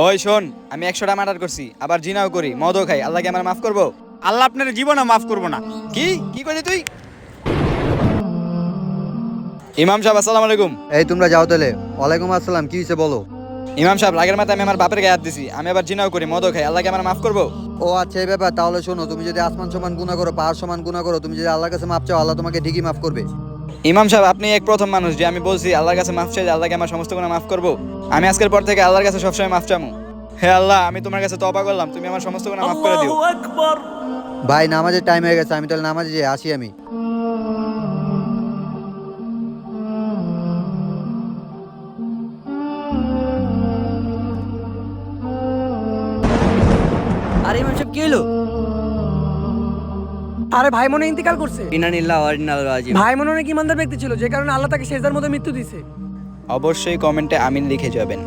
ওই শোন, আমি 100টা মার্ডার করছি, আবার জিনাও করি, মদও খাই, আল্লাহ কি আমার মাফ করবো? আল্লাহ আপনার জীবনে মাফ করবো না। কি কি করলি তুই? ইমাম সাহেব আসসালামু আলাইকুম। এই তোমরা যাও তাহলে। ওয়ালাইকুম আসসালাম, কি হয়েছে বলো? ইমাম সাহেব, রাগের মাথায় আমি আমার বাপের গায়ে হাত দিছি, আমি আবার জিনাও করি, মদও খাই, আল্লাহ কি আমার মাফ করবো? ও আচ্ছা, এই ব্যাপার। তাহলে শোনো, তুমি যদি আসমান সমান গুনাহ করো, পাহাড় সমান গুনাহ করো, তুমি যদি আল্লাহর কাছে মাপ চাও, আল্লাহ তোমাকে ঠিকই মাফ করবে। ইমাম সাহেব, আপনি এক প্রথম মানুষ যে আমি বলছি আল্লাহর কাছে মাফ চাই, আল্লাহকে আমার সমস্ত গুনাহ মাফ করবো। আমি আজকের পর থেকে আল্লাহর কাছে সবসময় মাফ চামু। হে আল্লাহ, আমি তোমার কাছে তওবা করলাম, তুমি আমার সমস্ত গুনাহ মাফ করে দিও। ভাই, নামাজের টাইম হয়ে গেছে, আমি তাহলে নামাজে যেয়ে আসি আমি। আরে ইমাম সাহেব কি হলো? আরে ভাই মনে ইন্তিকাল করছে। ইনানিল্লাহ ওয়া ইন্না ইলাইহি রাজিউন। ভাই মনে অনেক ইমানদার ব্যক্তি ছিল, যে কারণে আল্লাহ তাকে সেজদার মধ্যে মৃত্যু দিছে। অবশ্যই কমেন্টে আমিন লিখে যাবেন।